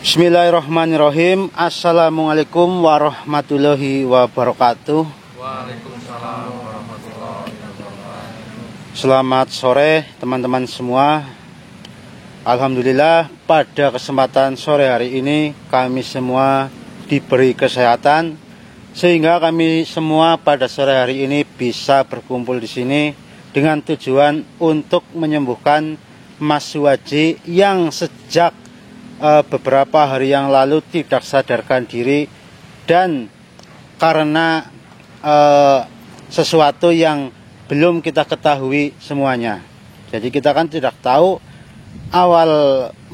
Bismillahirrahmanirrahim. Assalamualaikum warahmatullahi wabarakatuh. Waalaikumsalam warahmatullahi wabarakatuh. Selamat sore teman-teman semua. Alhamdulillah pada kesempatan sore hari ini kami semua diberi kesehatan sehingga kami semua pada sore hari ini bisa berkumpul di sini dengan tujuan untuk menyembuhkan Mas Suwaji yang sejak beberapa hari yang lalu tidak sadarkan diri dan karena sesuatu yang belum kita ketahui semuanya. Jadi kita kan tidak tahu awal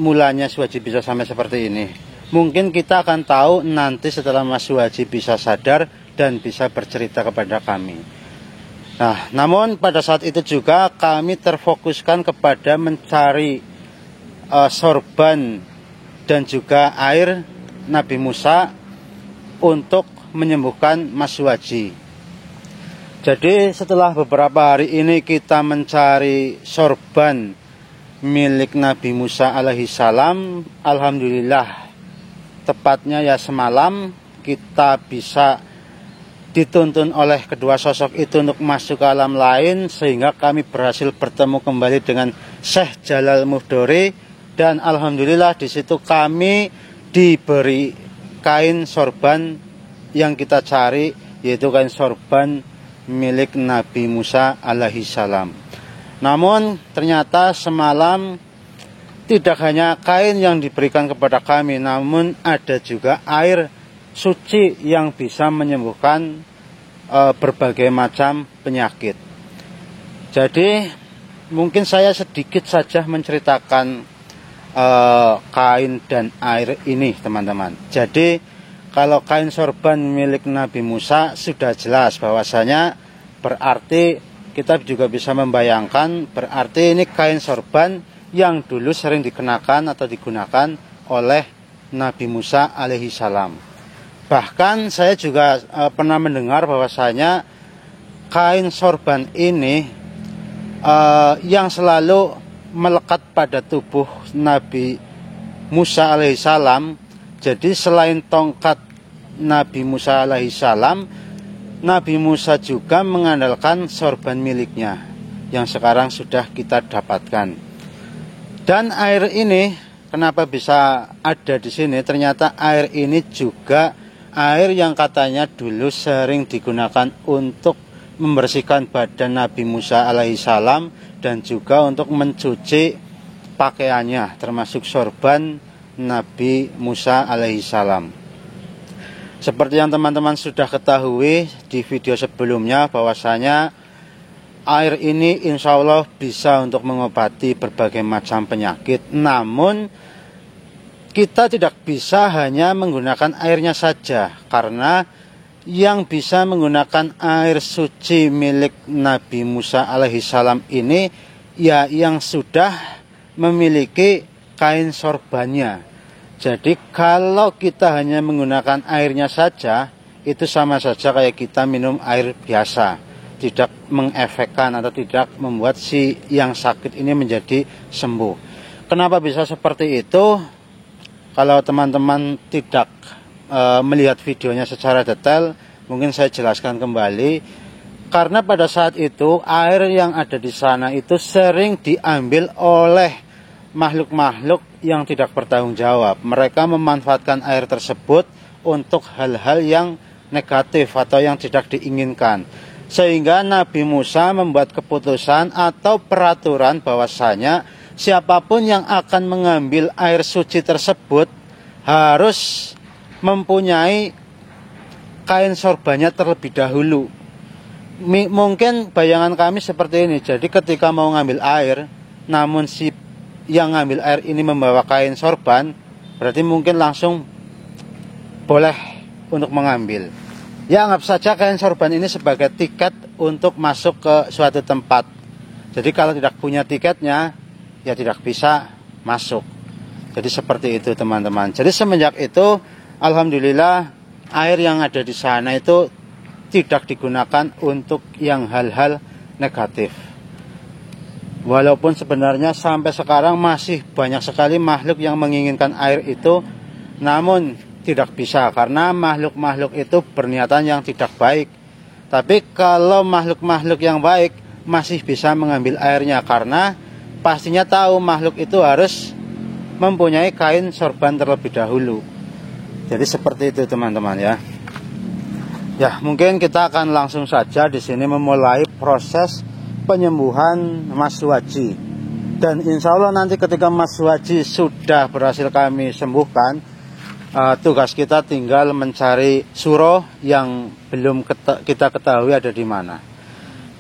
mulanya Suwaji bisa sampai seperti ini. Mungkin kita akan tahu nanti setelah Mas Suwaji bisa sadar dan bisa bercerita kepada kami. Nah, namun pada saat itu juga kami terfokuskan kepada mencari sorban dan juga air Nabi Musa untuk menyembuhkan Mas Suwaji. Jadi setelah beberapa hari ini kita mencari sorban milik Nabi Musa alaihi salam, alhamdulillah tepatnya ya semalam kita bisa dituntun oleh kedua sosok itu untuk masuk ke alam lain sehingga kami berhasil bertemu kembali dengan Syekh Jalal Muhdori. Dan alhamdulillah di situ kami diberi kain sorban yang kita cari, yaitu kain sorban milik Nabi Musa alaihi salam. Namun ternyata semalam tidak hanya kain yang diberikan kepada kami, namun ada juga air suci yang bisa menyembuhkan berbagai macam penyakit. Jadi mungkin saya sedikit saja menceritakan kain dan air ini teman-teman. Jadi kalau kain sorban milik Nabi Musa sudah jelas bahwasanya berarti kita juga bisa membayangkan berarti ini kain sorban yang dulu sering dikenakan atau digunakan oleh Nabi Musa alaihi salam. Bahkan saya juga pernah mendengar bahwasanya kain sorban ini yang selalu melekat pada tubuh Nabi Musa alaihissalam. Jadi selain tongkat Nabi Musa alaihissalam, Nabi Musa juga mengandalkan sorban miliknya yang sekarang sudah kita dapatkan. Dan air ini kenapa bisa ada di sini? Ternyata air ini juga air yang katanya dulu sering digunakan untuk membersihkan badan Nabi Musa alaihissalam dan juga untuk mencuci pakaiannya termasuk sorban Nabi Musa alaihissalam. Seperti yang teman-teman sudah ketahui di video sebelumnya bahwasanya air ini insya Allah bisa untuk mengobati berbagai macam penyakit. Namun kita tidak bisa hanya menggunakan airnya saja, karena yang bisa menggunakan air suci milik Nabi Musa alaihissalam ini ya yang sudah memiliki kain sorbannya. Jadi kalau kita hanya menggunakan airnya saja, itu sama saja kayak kita minum air biasa, tidak mengefekkan atau tidak membuat si yang sakit ini menjadi sembuh. Kenapa bisa seperti itu? Kalau teman-teman tidak melihat videonya secara detail, mungkin saya jelaskan kembali. Karena pada saat itu air yang ada di sana itu sering diambil oleh makhluk-makhluk yang tidak bertanggung jawab. Mereka memanfaatkan air tersebut untuk hal-hal yang negatif atau yang tidak diinginkan. Sehingga Nabi Musa membuat keputusan atau peraturan bahwasanya siapapun yang akan mengambil air suci tersebut harus mempunyai kain sorbannya terlebih dahulu. Mungkin bayangan kami seperti ini. Jadi ketika mau ngambil air, namun si yang ngambil air ini membawa kain sorban, berarti mungkin langsung boleh untuk mengambil. Ya, anggap saja kain sorban ini sebagai tiket untuk masuk ke suatu tempat. Jadi kalau tidak punya tiketnya, ya tidak bisa masuk. Jadi seperti itu teman-teman. Jadi semenjak itu alhamdulillah air yang ada di sana itu tidak digunakan untuk yang hal-hal negatif. Walaupun sebenarnya sampai sekarang masih banyak sekali makhluk yang menginginkan air itu Namun tidak bisa karena makhluk-makhluk itu berniatan yang tidak baik. Tapi kalau makhluk-makhluk yang baik masih bisa mengambil airnya karena pastinya tahu makhluk itu harus mempunyai kain sorban terlebih dahulu. Jadi seperti itu teman-teman ya. Ya, mungkin kita akan langsung saja di sini memulai proses penyembuhan Mas Suwaji. Dan insya Allah nanti ketika Mas Suwaji sudah berhasil kami sembuhkan, tugas kita tinggal mencari suro yang belum kita ketahui ada di mana.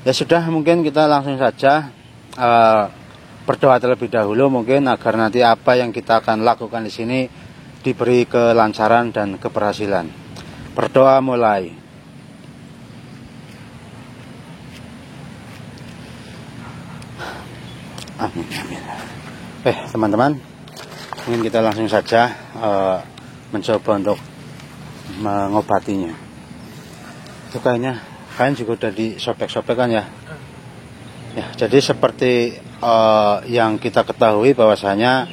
Ya sudah, mungkin kita langsung saja berdoa terlebih dahulu mungkin agar nanti apa yang kita akan lakukan di sini diberi kelancaran dan keberhasilan. Berdoa mulai. Amin, amin. Teman-teman, mungkin kita langsung saja mencoba untuk mengobatinya. Itu kayaknya kain juga udah disobek-sobek kan ya. Ya, jadi seperti yang kita ketahui bahwasanya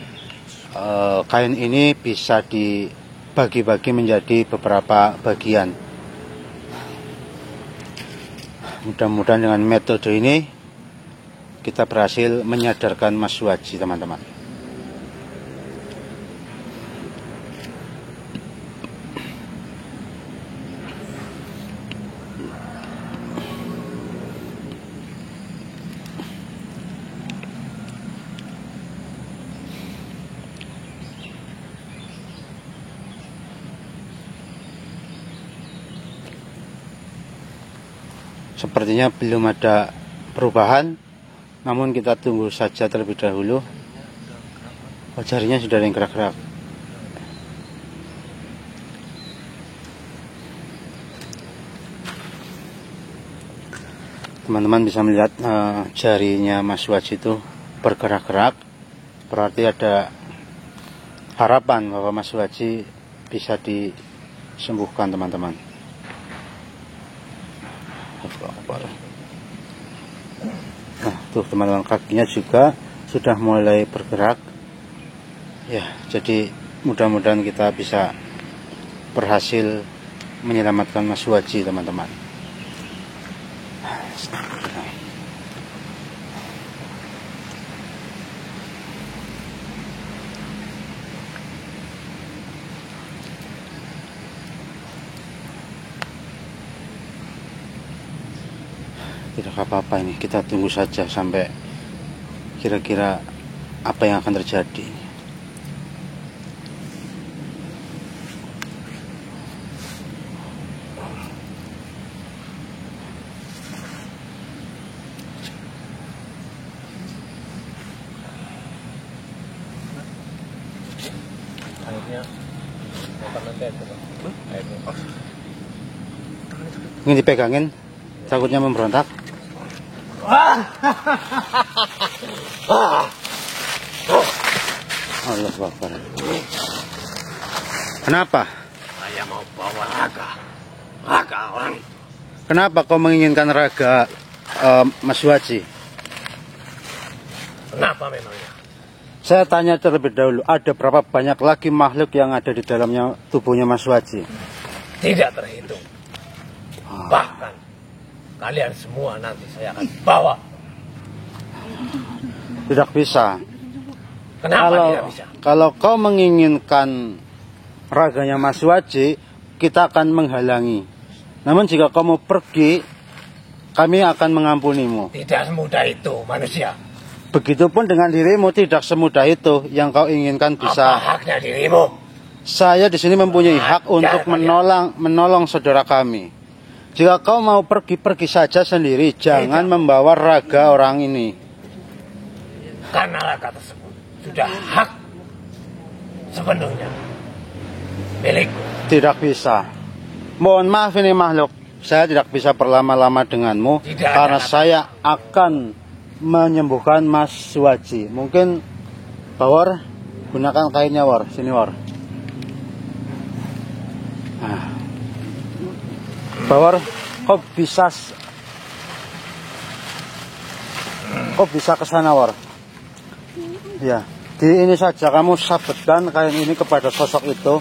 kain ini bisa dibagi-bagi menjadi beberapa bagian. Mudah-mudahan dengan metode ini kita berhasil menyadarkan Mas Suwaji, teman-teman. Sepertinya belum ada perubahan, namun kita tunggu saja terlebih dahulu. Jarinya sudah ada yang gerak-gerak. Teman-teman bisa melihat jarinya Mas Suwaji itu bergerak-gerak. Berarti ada harapan bahwa Mas Suwaji bisa disembuhkan, teman-teman. Nah, tuh teman-teman, kakinya juga sudah mulai bergerak. Ya, jadi mudah-mudahan kita bisa berhasil menyelamatkan Mas Suwaji, teman-teman. Tidak apa-apa, ini kita tunggu saja sampai kira-kira apa yang akan terjadi. Ingin dipegangin, takutnya memberontak. Allah Akbar. Kenapa? Saya mau bawa raga orang. Kenapa kau menginginkan raga Mas Suwaji? Kenapa memangnya? Saya tanya terlebih dahulu, ada berapa banyak lagi makhluk yang ada di dalamnya tubuhnya Mas Suwaji? Tidak terhitung. Bahkan kalian semua nanti saya akan bawa. Tidak bisa. Kenapa tidak bisa? Kalau kau menginginkan raganya Mas Suwaji, kita akan menghalangi. Namun jika kau mau pergi, kami akan mengampunimu. Tidak semudah itu manusia. Begitupun dengan dirimu, tidak semudah itu. Yang kau inginkan bisa. Apa haknya dirimu? Saya di sini mempunyai hak untuk menolong saudara kami. Jika kau mau pergi, pergi saja sendiri. Jangan membawa raga orang ini. Karena raga tersebut sudah hak sepenuhnya milikku. Tidak bisa. Mohon maaf ini makhluk. Saya tidak bisa berlama-lama denganmu. Karena saya akan menyembuhkan Mas Suwaji. Mungkin Pak War, gunakan kainnya War. Sini War. Nah. Pak War, kok bisa ke sana War? Ya, di ini saja kamu sabetkan kain ini kepada sosok itu.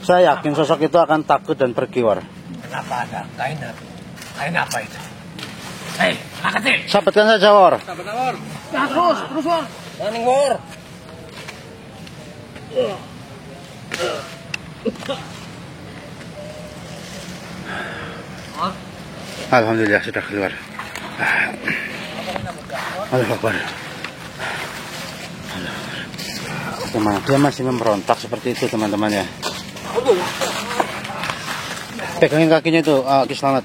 Saya yakin sosok itu akan takut dan berkiwar. Kenapa ada kain apa? Kain apa itu? Hei, anak kecil. Sabetkan saja, War. Nah, terus, War. Running, War. Alhamdulillah sudah keluar. Allahu Akbar. Teman, dia masih memberontak seperti itu, teman-teman ya. Pegangin kakinya itu, Ki Slamet.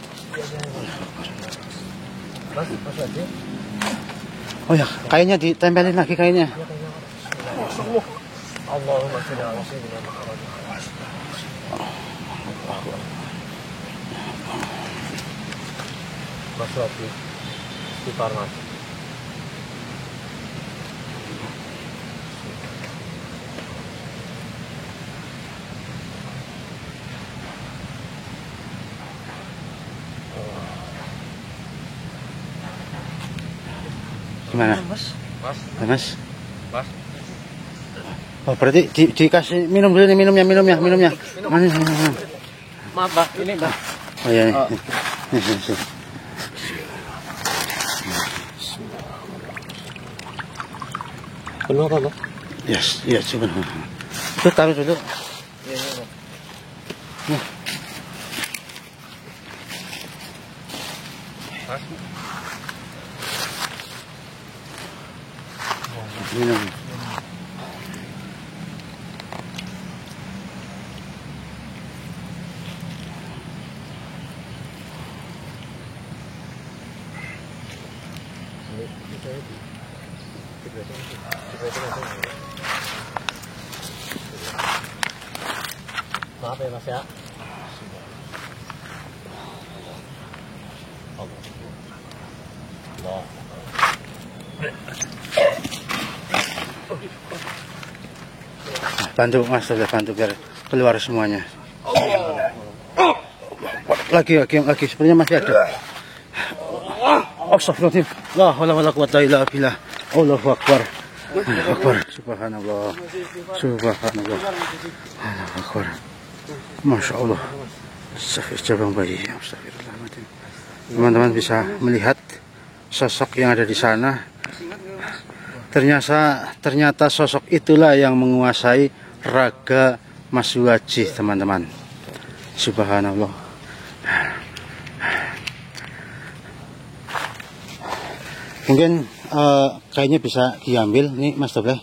Oh ya, kainnya ditempelin lagi kainnya. Allahumma sholli ala sayyidina Muhammad. Masuk di farmasi. Gimana? Mas. Mas? Oh, berarti dikasih minum dulu nih, minumnya. Mana? Maaf, Pak. Ini, Pak. Oh iya. Penuh apa, Pak? Yes, coba. Itu taruh dulu. Nah. Minum. Maaf ya, Mas ya. Allah. Bantu Mas, sudah bantu biar keluar semuanya. Lagi sepertinya masih ada. Astagfirullahaladzim. La haula wala quwwata illa billah. Allahu Akbar. Allahu Akbar. Subhanallah. Allahu Akbar. Masya Allah. Cabang bayi. Astagfirullahaladzim. Teman-teman bisa melihat sosok yang ada di sana. Ternyata sosok itulah yang menguasai raga Mas Suwaji, teman-teman. Subhanallah. Mungkin kayaknya bisa diambil nih, Mas Doble.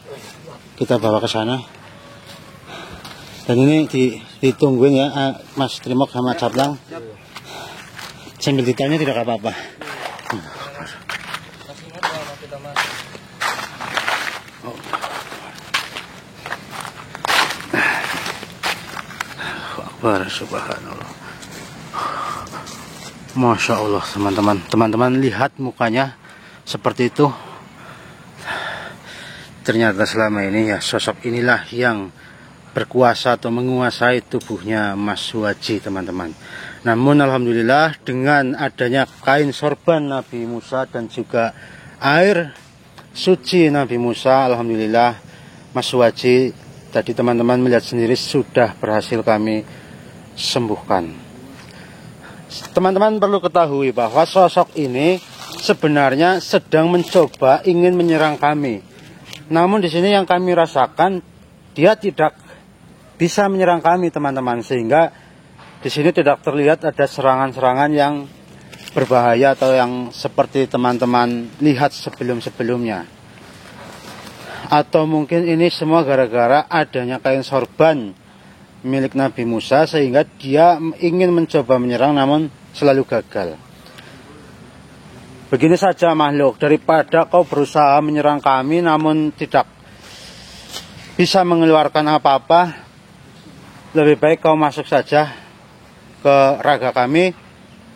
Kita bawa ke sana. Dan ini ditungguin ya, Mas Trimok sama Cablang. Sambil ditanya tidak apa-apa. Subhanallah. Masya Allah, teman-teman lihat mukanya seperti itu. Ternyata selama ini ya sosok inilah yang berkuasa atau menguasai tubuhnya Mas Suwaji, teman-teman. Namun alhamdulillah dengan adanya kain sorban Nabi Musa dan juga air suci Nabi Musa, alhamdulillah Mas Suwaji tadi teman-teman melihat sendiri sudah berhasil kami sembuhkan. Teman-teman perlu ketahui bahwa sosok ini sebenarnya sedang mencoba ingin menyerang kami. Namun di sini yang kami rasakan dia tidak bisa menyerang kami, teman-teman, sehingga di sini tidak terlihat ada serangan-serangan yang berbahaya atau yang seperti teman-teman lihat sebelum-sebelumnya. Atau mungkin ini semua gara-gara adanya kain sorban milik Nabi Musa sehingga dia ingin mencoba menyerang namun selalu gagal. Begini saja makhluk, daripada kau berusaha menyerang kami namun tidak bisa mengeluarkan apa-apa, lebih baik kau masuk saja ke raga kami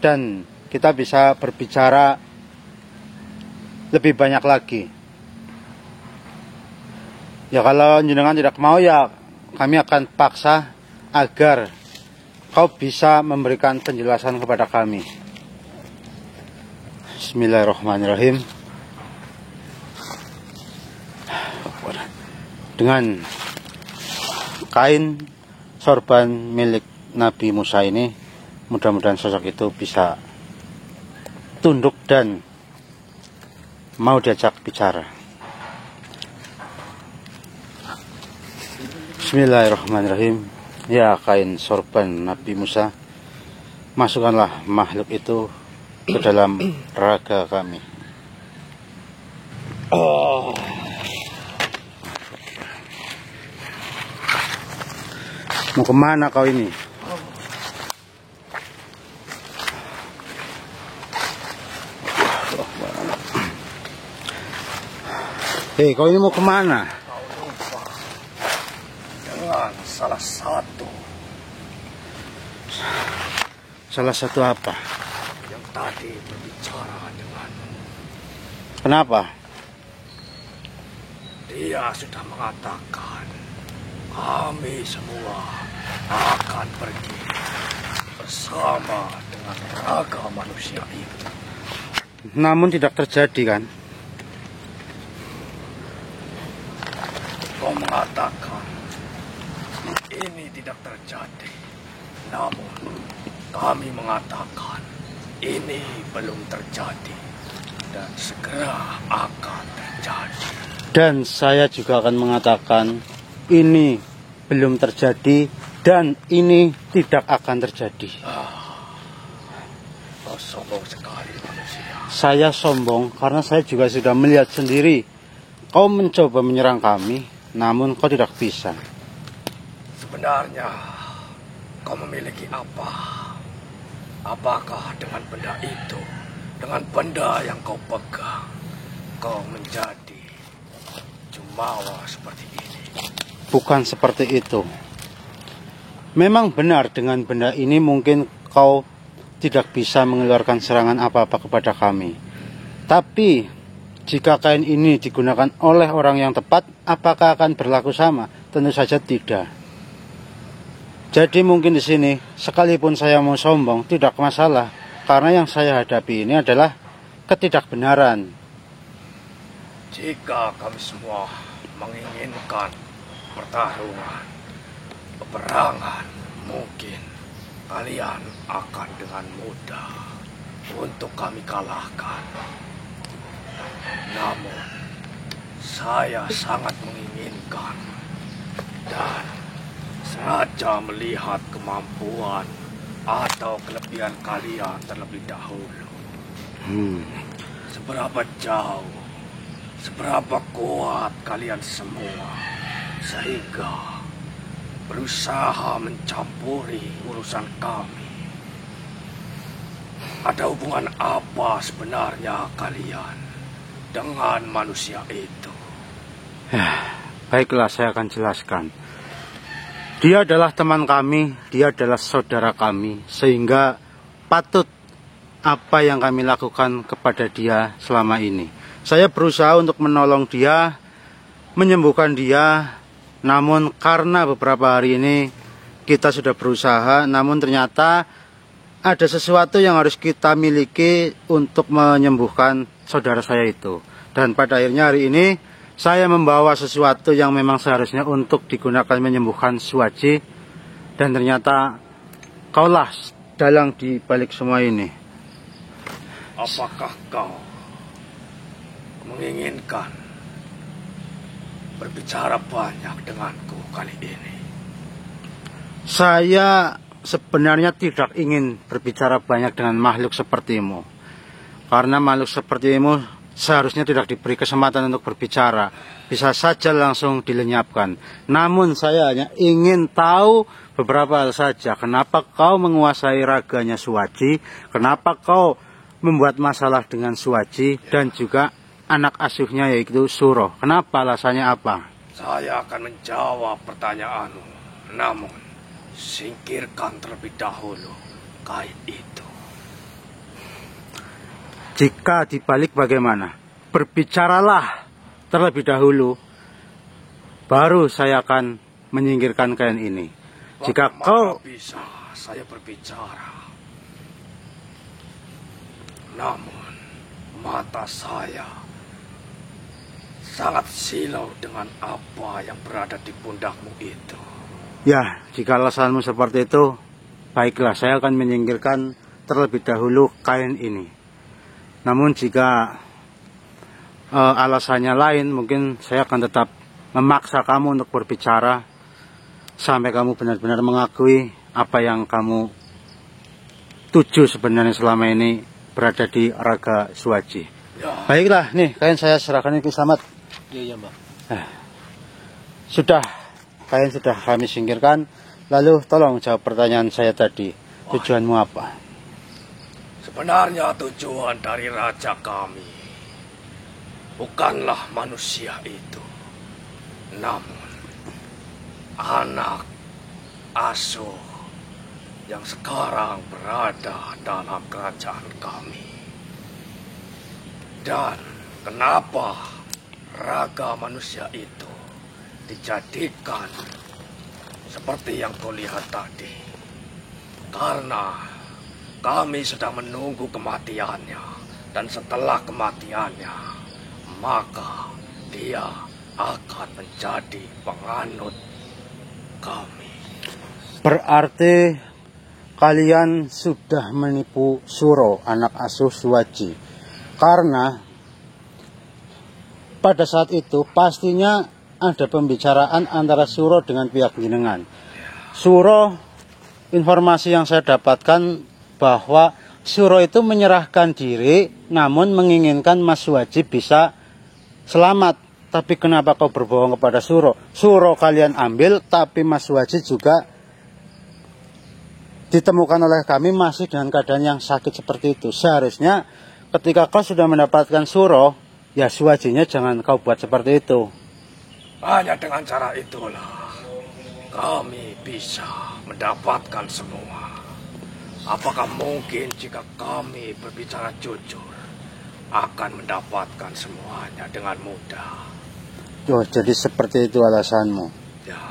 dan kita bisa berbicara lebih banyak lagi. Ya kalau jenengan tidak mau ya kami akan paksa agar kau bisa memberikan penjelasan kepada kami. Bismillahirrahmanirrahim. Dengan kain sorban milik Nabi Musa ini, mudah-mudahan sosok itu bisa tunduk dan mau diajak bicara. Bismillahirrahmanirrahim. Ya kain sorban Nabi Musa, masukkanlah makhluk itu ke dalam raga kami. Mau kemana kau ini? Hei, kau ini mau kemana? Kau lupa dengan salah satu apa? yang tadi berbicara denganmu. Kenapa? Dia sudah mengatakan kami semua akan pergi bersama dengan raga manusia itu. Namun tidak terjadi kan? Kau mengatakan ini tidak terjadi, namun kami mengatakan ini belum terjadi dan segera akan terjadi. Dan saya juga akan mengatakan ini belum terjadi dan ini tidak akan terjadi. Kau sombong sekali manusia. Saya sombong karena saya juga sudah melihat sendiri. Kau mencoba menyerang kami, namun kau tidak bisa. Sebenarnya kau memiliki apa? Apakah dengan benda itu, dengan benda yang kau pegang, kau menjadi jumawa seperti ini? Bukan seperti itu. Memang benar dengan benda ini mungkin kau tidak bisa mengeluarkan serangan apa-apa kepada kami. Tapi jika kain ini digunakan oleh orang yang tepat, apakah akan berlaku sama? Tentu saja tidak. Jadi mungkin di sini, sekalipun saya mau sombong, tidak masalah. Karena yang saya hadapi ini adalah ketidakbenaran. Jika kami semua menginginkan pertarungan, peperangan, mungkin kalian akan dengan mudah untuk kami kalahkan. Namun, saya sangat menginginkan dan sengaja melihat kemampuan atau kelebihan kalian terlebih dahulu. Seberapa jauh, seberapa kuat kalian semua, sehingga berusaha mencampuri urusan kami. Ada hubungan apa sebenarnya kalian dengan manusia itu? Baiklah, saya akan jelaskan. Dia adalah teman kami, dia adalah saudara kami, sehingga patut apa yang kami lakukan kepada dia selama ini. Saya berusaha untuk menolong dia, menyembuhkan dia, namun karena beberapa hari ini kita sudah berusaha, namun ternyata ada sesuatu yang harus kita miliki untuk menyembuhkan saudara saya itu. Dan pada akhirnya hari ini saya membawa sesuatu yang memang seharusnya untuk digunakan menyembuhkan Suwaji, dan ternyata kaulah dalang di balik semua ini. Apakah kau menginginkan berbicara banyak denganku kali ini? Saya sebenarnya tidak ingin berbicara banyak dengan makhluk sepertimu. Karena makhluk sepertimu seharusnya tidak diberi kesempatan untuk berbicara. Bisa saja langsung dilenyapkan. Namun saya hanya ingin tahu beberapa hal saja. Kenapa kau menguasai raganya Suwaji? Kenapa kau membuat masalah dengan Suwaji? Dan juga anak asuhnya yaitu Suro. Kenapa, alasannya apa? Saya akan menjawab pertanyaanmu. Namun, singkirkan terlebih dahulu kain itu. Jika dibalik bagaimana? Berbicaralah terlebih dahulu, baru saya akan menyingkirkan kain ini. Jika kau bisa saya berbicara, namun mata saya sangat silau dengan apa yang berada di pundakmu itu. Ya, jika alasanmu seperti itu, baiklah, saya akan menyingkirkan terlebih dahulu kain ini. Namun jika alasannya lain, mungkin saya akan tetap memaksa kamu untuk berbicara sampai kamu benar-benar mengakui apa yang kamu tuju sebenarnya selama ini berada di Raga Suwaji. Ya. Baiklah, nih kain saya serahkan ke Slamet. Iya, Mbak. Sudah, kain sudah kami singkirkan. Lalu tolong jawab pertanyaan saya tadi. Tujuanmu apa? Sebenarnya tujuan dari raja kami bukanlah manusia itu, namun anak asuh yang sekarang berada dalam kerajaan kami. Dan kenapa raga manusia itu dijadikan seperti yang kau lihat tadi? Karena kami sedang menunggu kematiannya, dan setelah kematiannya, maka dia akan menjadi penganut kami. Berarti kalian sudah menipu Suro, anak asuh Suwaji. Karena pada saat itu pastinya ada pembicaraan antara Suro dengan pihak jenengan. Suro, informasi yang saya dapatkan bahwa Suro itu menyerahkan diri namun menginginkan Mas Suwaji bisa selamat. Tapi kenapa kau berbohong kepada Suro? Suro kalian ambil, tapi Mas Suwaji juga ditemukan oleh kami masih dengan keadaan yang sakit seperti itu. Seharusnya ketika kau sudah mendapatkan Suro, ya Suwajinya jangan kau buat seperti itu. Hanya dengan cara itulah kami bisa mendapatkan semua. Apakah mungkin jika kami berbicara jujur akan mendapatkan semuanya dengan mudah? Oh, jadi seperti itu alasanmu. Ya.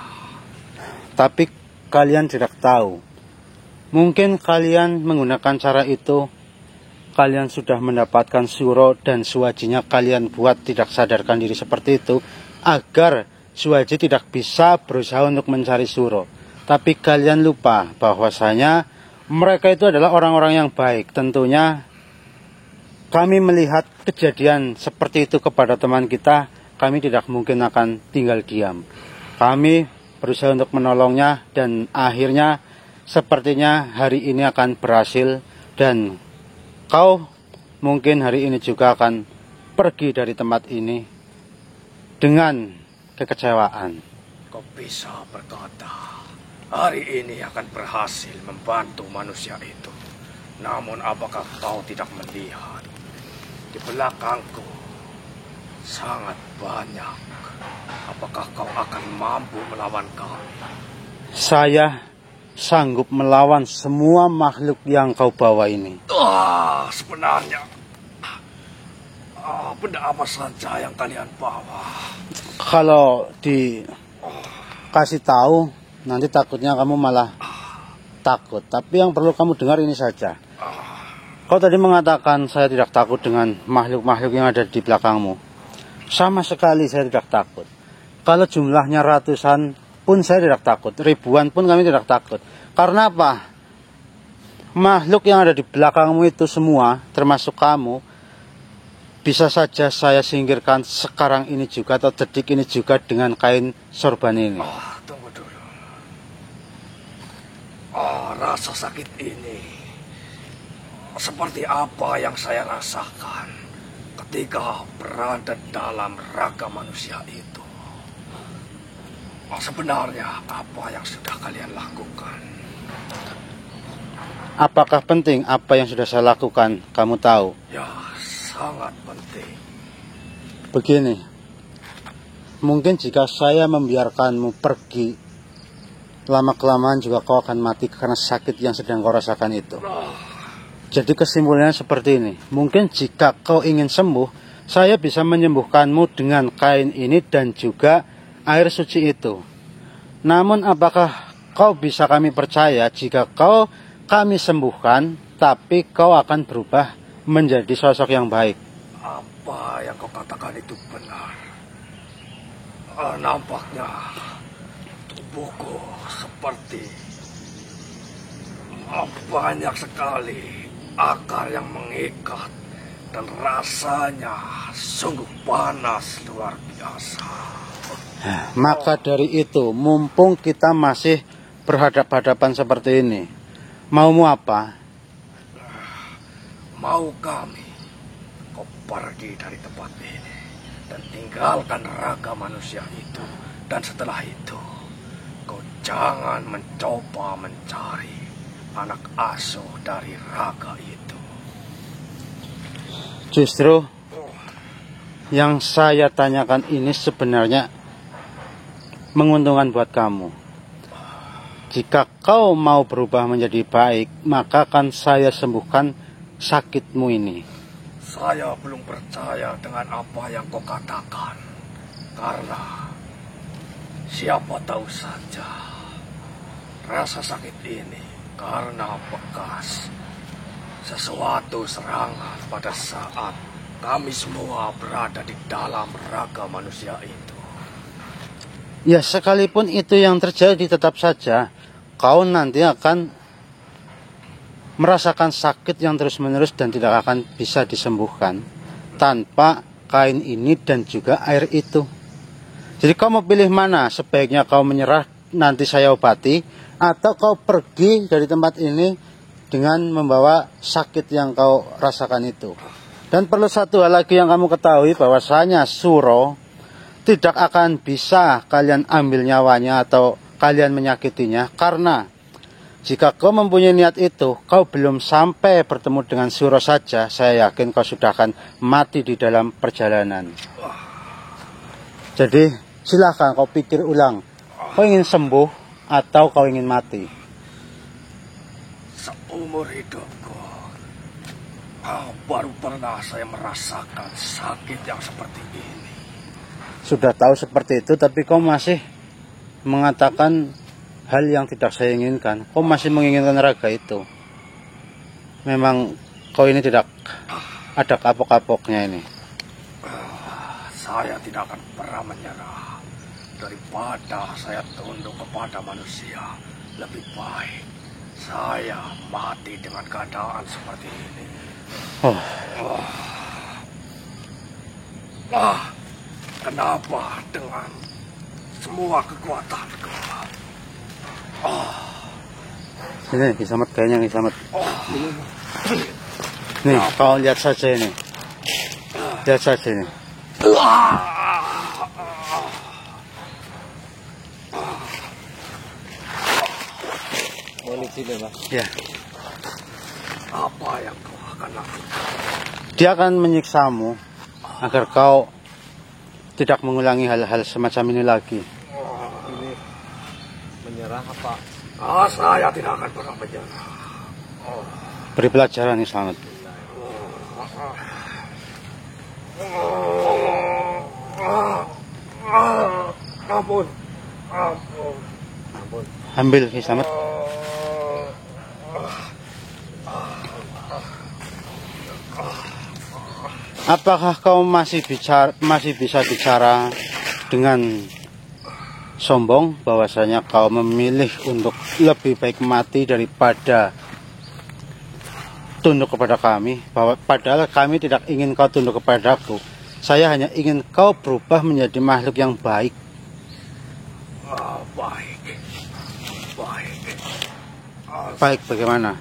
Tapi kalian tidak tahu. Mungkin kalian menggunakan cara itu, kalian sudah mendapatkan Suro dan Suwajinya kalian buat tidak sadarkan diri seperti itu, agar Suwaji tidak bisa berusaha untuk mencari Suro. Tapi kalian lupa bahwasanya mereka itu adalah orang-orang yang baik. Tentunya kami melihat kejadian seperti itu kepada teman kita, kami tidak mungkin akan tinggal diam. Kami berusaha untuk menolongnya dan akhirnya sepertinya hari ini akan berhasil. Dan kau mungkin hari ini juga akan pergi dari tempat ini dengan kekecewaan. Kau bisa berkata hari ini akan berhasil membantu manusia itu. Namun apakah kau tidak melihat di belakangku sangat banyak? Apakah kau akan mampu melawan kami? Saya sanggup melawan semua makhluk yang kau bawa ini. Sebenarnya benda apa saja yang kalian bawa? Kalau dikasih tahu, nanti takutnya kamu malah takut. Tapi yang perlu kamu dengar ini saja. Kau tadi mengatakan saya tidak takut dengan makhluk-makhluk yang ada di belakangmu. Sama sekali saya tidak takut. Kalau jumlahnya ratusan pun saya tidak takut. Ribuan pun kami tidak takut. Karena apa? Makhluk yang ada di belakangmu itu semua, termasuk kamu, bisa saja saya singkirkan sekarang ini juga atau detik ini juga dengan kain sorban ini. Tunggu dulu. Rasa sakit ini seperti apa yang saya rasakan ketika berada dalam raga manusia itu. Sebenarnya apa yang sudah kalian lakukan? Apakah penting apa yang sudah saya lakukan? Kamu tahu? Ya, sangat penting. Begini, mungkin jika saya membiarkanmu pergi, lama-kelamaan juga kau akan mati karena sakit yang sedang kau rasakan itu. Jadi kesimpulannya seperti ini. Mungkin jika kau ingin sembuh, saya bisa menyembuhkanmu dengan kain ini dan juga air suci itu. Namun apakah kau bisa kami percaya jika kami sembuhkan, tapi kau akan berubah menjadi sosok yang baik? Apa yang kau katakan itu benar. Nampaknya tubuhku seperti banyak sekali akar yang mengikat dan rasanya sungguh panas luar biasa. Maka dari itu, mumpung kita masih berhadap-hadapan seperti ini, maumu apa? Mau kami kau pergi dari tempat ini dan tinggalkan raga manusia itu, dan setelah itu kau jangan mencoba mencari anak asuh dari raga itu. Justru yang saya tanyakan ini sebenarnya menguntungkan buat kamu. Jika kau mau berubah menjadi baik, maka akan saya sembuhkan sakitmu ini. Saya belum percaya dengan apa yang kau katakan, karena siapa tahu saja rasa sakit ini karena bekas sesuatu serangan pada saat kami semua berada di dalam raga manusia itu. Ya, sekalipun itu yang terjadi, tetap saja kau nanti akan merasakan sakit yang terus-menerus dan tidak akan bisa disembuhkan tanpa kain ini dan juga air itu. Jadi kau mau pilih mana? Sebaiknya kau menyerah, nanti saya obati, atau kau pergi dari tempat ini dengan membawa sakit yang kau rasakan itu. Dan perlu satu hal lagi yang kamu ketahui, bahwasanya Suro tidak akan bisa kalian ambil nyawanya atau kalian menyakitinya, karena jika kau mempunyai niat itu, kau belum sampai bertemu dengan Suro saja, saya yakin kau sudah akan mati di dalam perjalanan. Jadi silahkan kau pikir ulang, kau ingin sembuh atau kau ingin mati? Seumur hidupku, baru pernah saya merasakan sakit yang seperti ini. Sudah tahu seperti itu, tapi kau masih mengatakan hal yang tidak saya inginkan. Kau masih menginginkan raga itu. Memang kau ini tidak ada kapok-kapoknya ini. Saya tidak akan pernah menyerah. Daripada saya tunduk kepada manusia, lebih baik saya mati dengan keadaan seperti ini. Kenapa dengan semua kekuatanku? Ini Kisamat, kayaknya Kisamat. Nih, kau lihat saja ini. Lihat saja ini. Ya. Apa yang kau akan lakukan? Dia akan menyiksamu agar kau tidak mengulangi hal-hal semacam ini lagi. Ini menyerah apa? Saya tidak akan pernah menyerah. Beri pelajaran Kisamat. Ampun. Ambil Kisamat. Apakah kau masih bisa bicara dengan sombong bahwasanya kau memilih untuk lebih baik mati daripada tunduk kepada kami? Padahal kami tidak ingin kau tunduk kepadaku. Saya hanya ingin kau berubah menjadi makhluk yang baik. Baik bagaimana?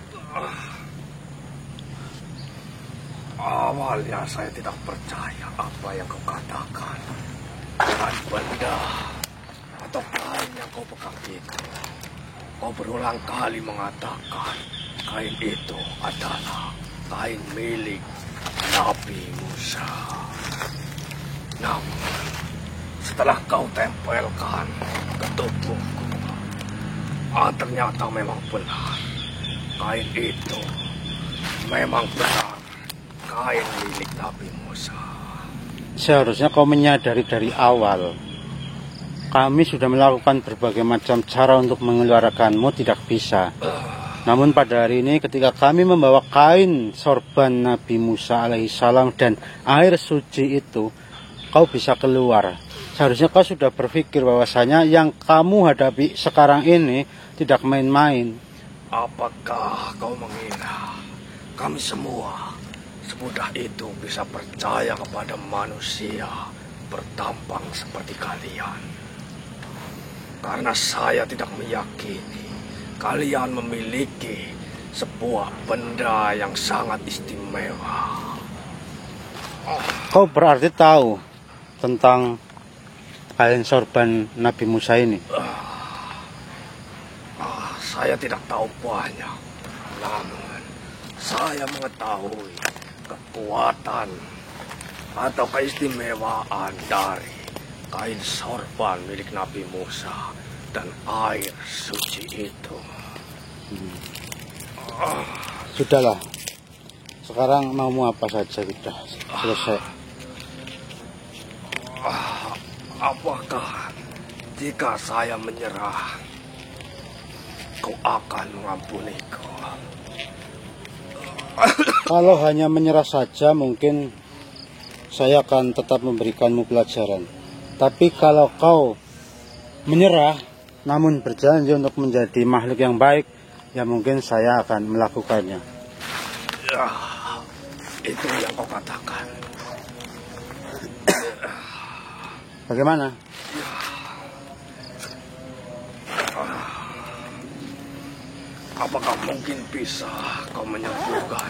Awalnya saya tidak percaya apa yang kau katakan. Dengan benda atau kain yang kau pegang itu, kau berulang kali mengatakan kain itu adalah kain milik Nabi Musa. Namun setelah kau tempelkan ke tubuhku, ternyata memang benar. Kain itu memang benar kain milik Nabi Musa. Seharusnya kau menyadari dari awal. Kami sudah melakukan berbagai macam cara untuk mengeluarkanmu, tidak bisa. Namun pada hari ini ketika kami membawa kain sorban Nabi Musa alaihissalam dan air suci itu, kau bisa keluar. Seharusnya kau sudah berpikir bahwasanya yang kamu hadapi sekarang ini tidak main-main. Apakah kau mengira kami semua semudah itu bisa percaya kepada manusia bertampang seperti kalian? Karena saya tidak meyakini kalian memiliki sebuah benda yang sangat istimewa. Kau berarti tahu tentang kain sorban Nabi Musa ini? Saya tidak tahu banyak, namun saya mengetahui kekuatan atau keistimewaan dari kain sorban milik Nabi Musa dan air suci itu. Sudahlah, sekarang maumu apa saja sudah selesai. Apakah jika saya menyerah, kau akan mengampuniku? Kalau hanya menyerah saja mungkin saya akan tetap memberikanmu pelajaran. Tapi kalau kau menyerah namun berjanji untuk menjadi makhluk yang baik, ya mungkin saya akan melakukannya. Ya, itu yang kau katakan. Bagaimana? Apakah mungkin bisa kau menyembuhkan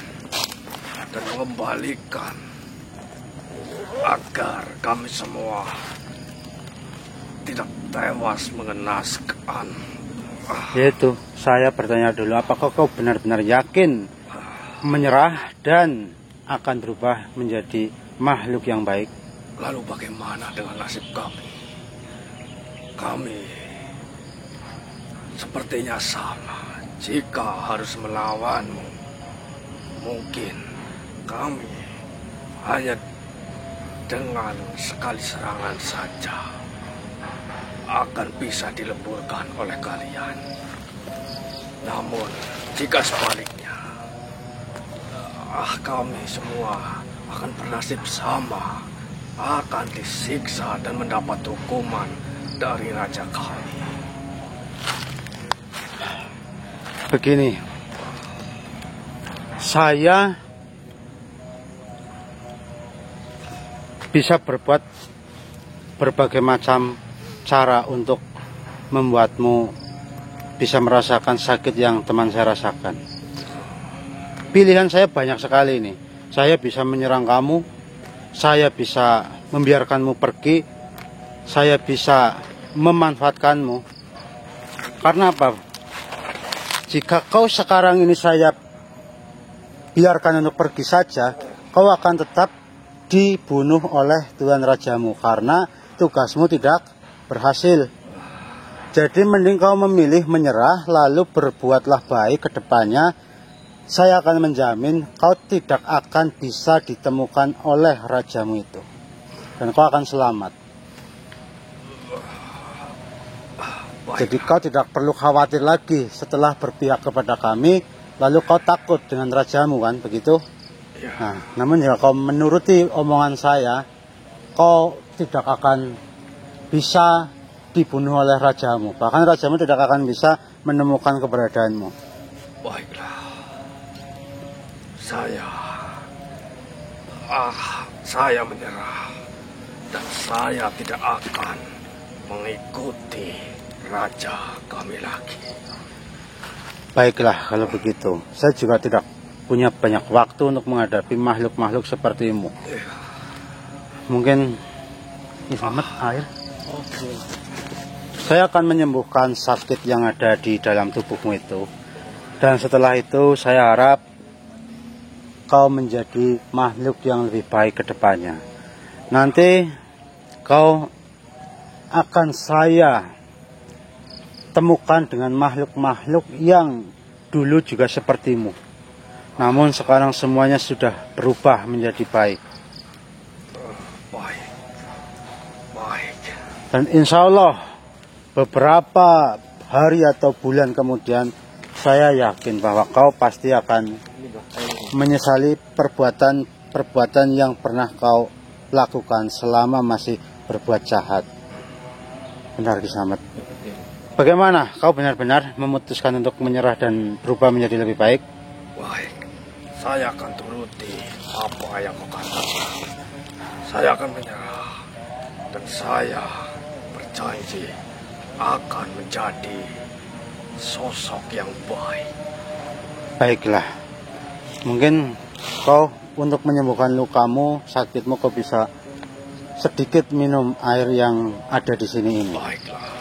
dan mengembalikan agar kami semua tidak tewas mengenaskan? Yaitu, saya bertanya dulu, apakah kau benar-benar yakin menyerah dan akan berubah menjadi makhluk yang baik? Lalu bagaimana dengan nasib kami? Kami sepertinya sama. Jika harus melawanmu, mungkin kami hanya dengan sekali serangan saja akan bisa dileburkan oleh kalian. Namun, jika sebaliknya, kami semua akan bernasib sama, akan disiksa dan mendapat hukuman dari raja kami. Begini, saya bisa berbuat berbagai macam cara untuk membuatmu bisa merasakan sakit yang teman saya rasakan. Pilihan saya banyak sekali ini. Saya bisa menyerang kamu, saya bisa membiarkanmu pergi, saya bisa memanfaatkanmu. Karena apa? Jika kau sekarang ini saya biarkan untuk pergi saja, kau akan tetap dibunuh oleh Tuan Rajamu karena tugasmu tidak berhasil. Jadi mending kau memilih menyerah lalu berbuatlah baik ke depannya. Saya akan menjamin kau tidak akan bisa ditemukan oleh rajamu itu. Dan kau akan selamat. Jadi kau tidak perlu khawatir lagi setelah berpihak kepada kami, lalu kau takut dengan rajamu kan, begitu? Nah, namun jika kau menuruti omongan saya, kau tidak akan bisa dibunuh oleh rajamu. Bahkan rajamu tidak akan bisa menemukan keberadaanmu. Baiklah. Saya menyerah. Dan saya tidak akan mengikuti raja kami lagi. Baiklah kalau begitu. Saya juga tidak punya banyak waktu untuk menghadapi makhluk-makhluk sepertimu. Mungkin Selamat air. Saya akan menyembuhkan sakit yang ada di dalam tubuhmu itu. Dan setelah itu saya harap kau menjadi makhluk yang lebih baik ke depannya. Nanti kau akan saya temukan dengan makhluk-makhluk yang dulu juga sepertimu. Namun sekarang semuanya sudah berubah menjadi baik. Dan insya Allah beberapa hari atau bulan kemudian saya yakin bahwa kau pasti akan menyesali perbuatan yang pernah kau lakukan selama masih berbuat jahat. Benar, Ki Slamet? Bagaimana? Kau benar-benar memutuskan untuk menyerah dan berubah menjadi lebih baik? Baik, saya akan turuti apa yang kau katakan. Saya akan menyerah dan saya berjanji akan menjadi sosok yang baik. Baiklah, mungkin kau untuk menyembuhkan lukamu, sakitmu, kau bisa sedikit minum air yang ada di sini ini. Baiklah.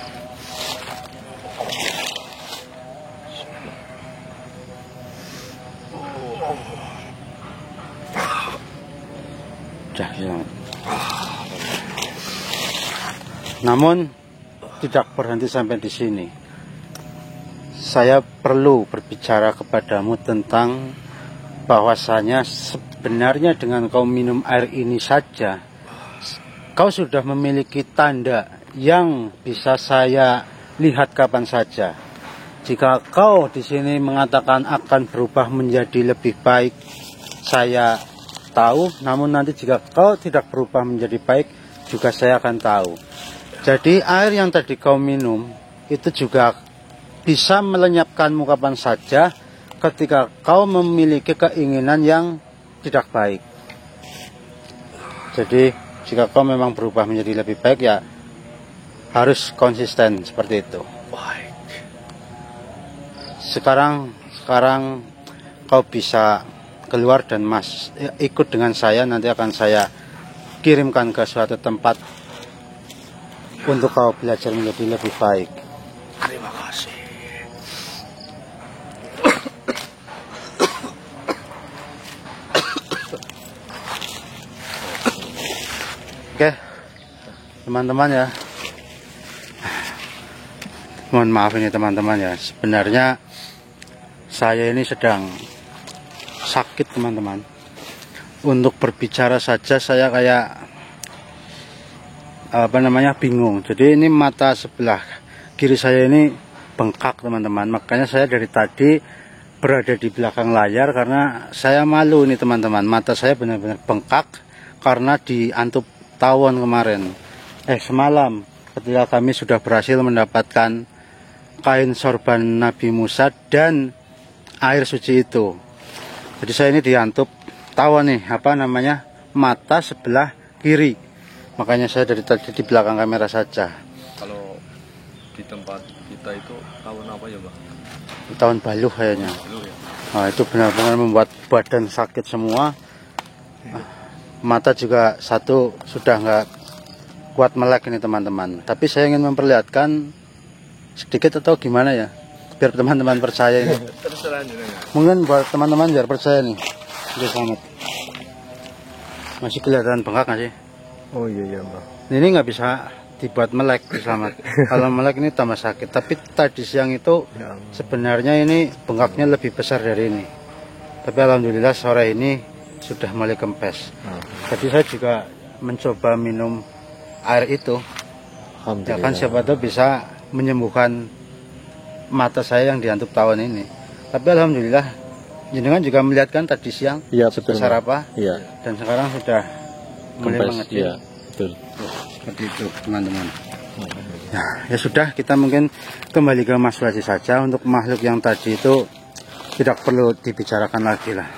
Dah, ya. Namun tidak berhenti sampai di sini. Saya perlu berbicara kepadamu tentang bahwasanya sebenarnya dengan kau minum air ini saja, kau sudah memiliki tanda yang bisa saya lihat kapan saja. Jika kau di sini mengatakan akan berubah menjadi lebih baik, saya tahu. Namun nanti jika kau tidak berubah menjadi baik, juga saya akan tahu. Jadi air yang tadi kau minum itu juga bisa melenyapkanmu kapan saja ketika kau memiliki keinginan yang tidak baik. Jadi jika kau memang berubah menjadi lebih baik, ya harus konsisten seperti itu. Baik. Sekarang kau bisa keluar dan ikut dengan saya. Nanti akan saya kirimkan ke suatu tempat untuk kau belajar menjadi lebih baik. Terima kasih. Oke, teman-teman ya. Mohon maaf ini teman-teman ya. Sebenarnya saya ini sedang sakit teman-teman. Untuk berbicara saja saya kayak bingung. Jadi ini mata sebelah kiri saya ini bengkak teman-teman. Makanya saya dari tadi berada di belakang layar karena saya malu ini teman-teman. Mata saya benar-benar bengkak karena diantup tawon kemarin. Semalam ketika kami sudah berhasil mendapatkan kain sorban Nabi Musa dan air suci itu. Jadi saya ini diantup tawon nih, mata sebelah kiri. Makanya saya dari tadi di belakang kamera saja. Kalau di tempat kita itu tahun apa ya, Bang? Tahun baluh kayaknya. Dulu ya. Nah, itu benar-benar membuat badan sakit semua. Mata juga satu sudah nggak kuat melek ini teman-teman. Tapi saya ingin memperlihatkan sedikit atau gimana ya, biar teman-teman percaya ini. Terserah jenengan. Mungkin buat teman-teman biar percaya nih. Udah sangat. Masih kelihatan bengkak nggak sih? Oh iya Bang. Ini nggak bisa dibuat melek, selamat. Kalau melek ini tambah sakit. Tapi tadi siang itu Ya, sebenarnya ini bengkaknya lebih besar dari ini. Tapi alhamdulillah sore ini sudah mulai kempes. Jadi saya juga mencoba minum air itu. Ya kan siapa tahu bisa menyembuhkan mata saya yang diantup tawon ini. Tapi alhamdulillah jenengan juga melihat kan tadi siang sebesar apa? Iya. Dan sekarang sudah mulai mengecil. Iya, betul. Seperti itu teman-teman. Ya sudah, kita mungkin kembali ke Mas Waji saja. Untuk makhluk yang tadi itu tidak perlu dibicarakan lagi lah.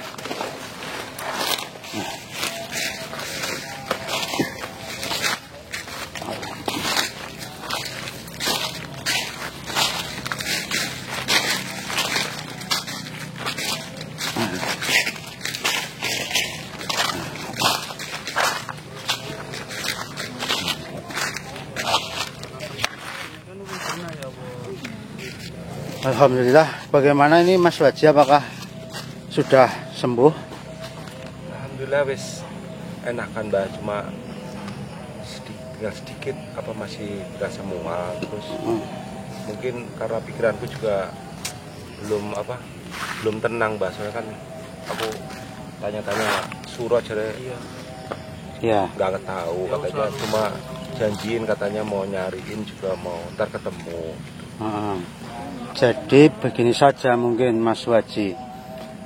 Alhamdulillah. Bagaimana ini Mas Waji, apakah sudah sembuh? Alhamdulillah wis enakan Mbak, cuma tinggal sedikit masih berasa mual terus. Mungkin karena pikiranku juga belum tenang Mbak, soalnya kan aku tanya-tanya surat jadi Ya. nggak tahu, katanya cuma janjiin katanya mau nyariin juga mau ntar ketemu. Jadi begini saja mungkin Mas Waji.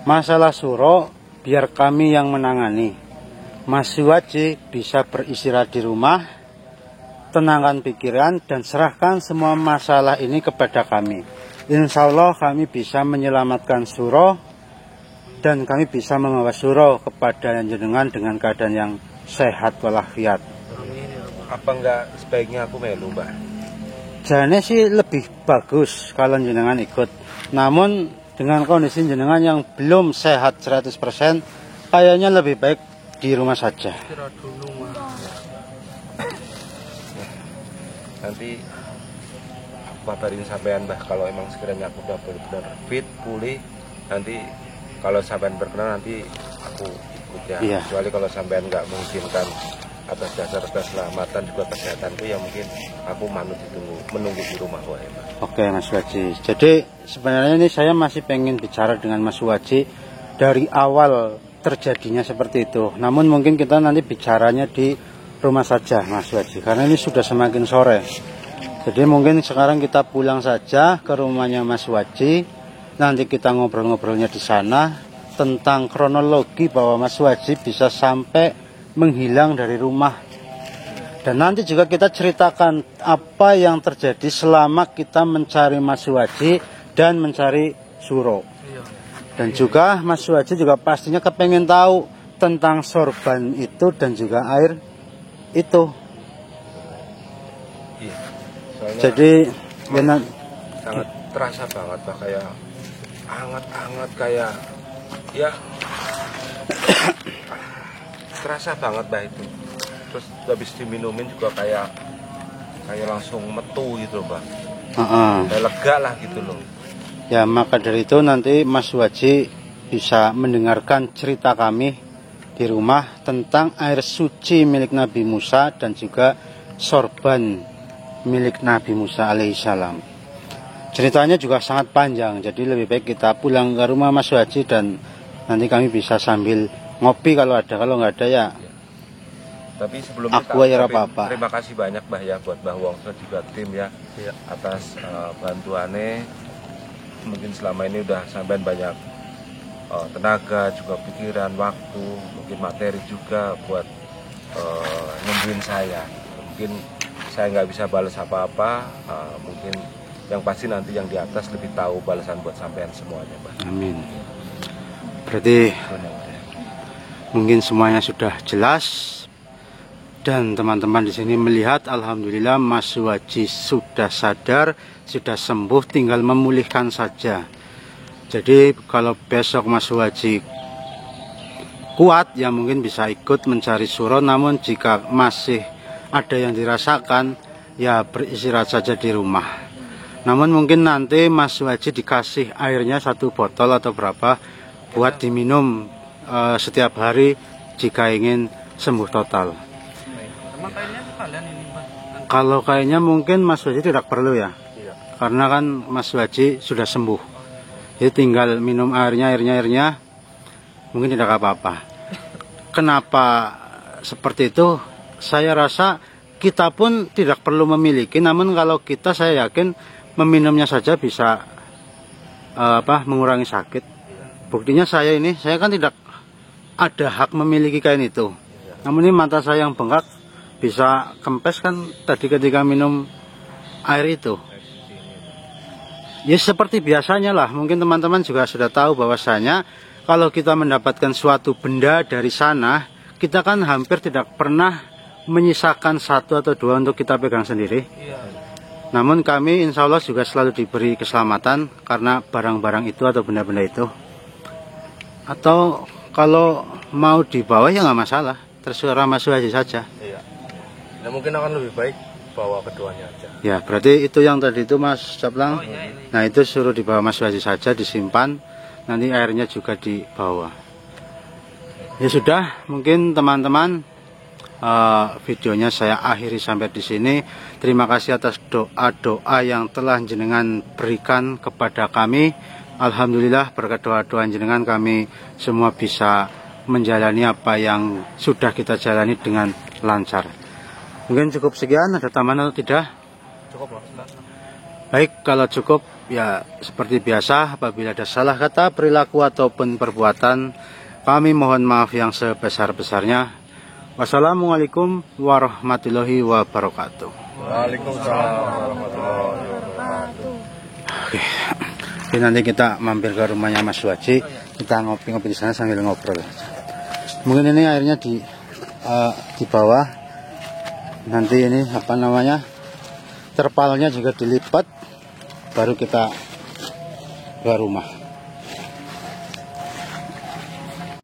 Masalah suro biar kami yang menangani. Mas Waji bisa beristirahat di rumah. tenangkan pikiran dan serahkan semua masalah ini kepada kami. Insya Allah kami bisa menyelamatkan Suro dan kami bisa membawa Suro kepada jenengan dengan keadaan yang sehat walafiat. Apa enggak sebaiknya aku melu, Mbah? Jane sih lebih bagus kalau jenengan ikut. Namun dengan kondisi jenengan yang belum sehat 100%, kayaknya lebih baik di rumah saja. Nanti aku kabarin sampean, Mbah, kalau emang sekiranya aku udah benar-benar fit, pulih. Nanti kalau sampean berkenan nanti aku ikut ya. Iya. Kecuali kalau sampean nggak mengizinkan atas dasar keselamatan juga kesehatanku, ya mungkin aku manut menunggu di rumah wae, Mbah. Oke Mas Waji. Jadi sebenarnya ini saya masih pengen bicara dengan Mas Waji dari awal terjadinya seperti itu. Namun mungkin kita nanti bicaranya di rumah saja Mas Waji, karena ini sudah semakin sore. Jadi mungkin sekarang kita pulang saja ke rumahnya Mas Waji. Nanti kita ngobrol-ngobrolnya di sana tentang kronologi bahwa Mas Waji bisa sampai menghilang dari rumah. Dan nanti juga kita ceritakan apa yang terjadi selama kita mencari Mas Waji dan mencari Suro. Dan juga Mas Waji juga pastinya kepengen tahu tentang sorban itu dan juga air itu. Iya. Soalnya Jadi sangat terasa banget, Bah, kayak hangat-hangat, kayak ya terasa banget, Bah, itu. Terus habis diminumin juga kayak langsung metu gitu, Bah. Kayak lega lah gitu loh. Ya, maka dari itu nanti Mas Waji bisa mendengarkan cerita kami di rumah tentang air suci milik Nabi Musa dan juga sorban milik Nabi Musa alaihissalam. Ceritanya juga sangat panjang, jadi lebih baik kita pulang ke rumah Mas Waji dan nanti kami bisa sambil ngopi kalau ada, kalau nggak ada ya. Tapi sebelumnya Aku ya apa-apa. Terima kasih banyak, Bah, ya, buat Bah Wongso juga tim ya, atas bantuannya. Mungkin selama ini udah sampean banyak tenaga, juga pikiran, waktu, mungkin materi juga buat nyembuhin saya. Mungkin saya nggak bisa balas apa-apa, mungkin yang pasti nanti yang di atas lebih tahu balasan buat sampean semuanya, Bah. Amin. Berarti mungkin semuanya sudah jelas dan teman-teman di sini melihat alhamdulillah Mas Waji sudah sadar, sudah sembuh, tinggal memulihkan saja. Jadi kalau besok Mas Waji kuat ya mungkin bisa ikut mencari Suro, namun jika masih ada yang dirasakan ya beristirahat saja di rumah. Namun mungkin nanti Mas Waji dikasih airnya 1 botol atau berapa buat diminum setiap hari jika ingin sembuh total. Kalau kayaknya mungkin Mas Waji tidak perlu ya, karena kan Mas Waji sudah sembuh. Jadi tinggal minum airnya mungkin tidak apa-apa. Kenapa seperti itu? Saya rasa kita pun tidak perlu memiliki, namun kalau kita, saya yakin meminumnya saja bisa mengurangi sakit. Buktinya saya kan tidak ada hak memiliki kain itu. Namun ini mata saya yang bengkak bisa kempes kan tadi ketika minum air itu. Ya seperti biasanya lah, mungkin teman-teman juga sudah tahu bahwasanya kalau kita mendapatkan suatu benda dari sana, kita kan hampir tidak pernah menyisakan 1 atau 2 untuk kita pegang sendiri. Namun kami insya Allah juga selalu diberi keselamatan karena barang-barang itu atau benda-benda itu. Atau kalau mau dibawa ya nggak masalah, terserah Mas Waji saja. Nah, mungkin akan lebih baik bawa keduanya aja. Ya, berarti itu yang tadi itu Mas Caplang. Nah, itu suruh dibawa Mas Waji saja, disimpan. Nanti airnya juga dibawa. Ya sudah, mungkin teman-teman videonya saya akhiri sampai di sini. Terima kasih atas doa-doa yang telah jenengan berikan kepada kami. Alhamdulillah berkat doa-doa jenengan kami semua bisa menjalani apa yang sudah kita jalani dengan lancar. Mungkin cukup sekian, ada tambahan atau tidak? Cukup, Mas. Baik, kalau cukup ya seperti biasa, apabila ada salah kata, perilaku ataupun perbuatan, kami mohon maaf yang sebesar-besarnya. Wassalamualaikum warahmatullahi wabarakatuh. Waalaikumsalam warahmatullahi wabarakatuh. Oke, nanti kita mampir ke rumahnya Mas Suwaji, kita ngopi-ngopi di sana sambil ngobrol. Mungkin ini airnya di bawah. Nanti ini apa namanya, terpalnya juga dilipat, baru kita ke rumah.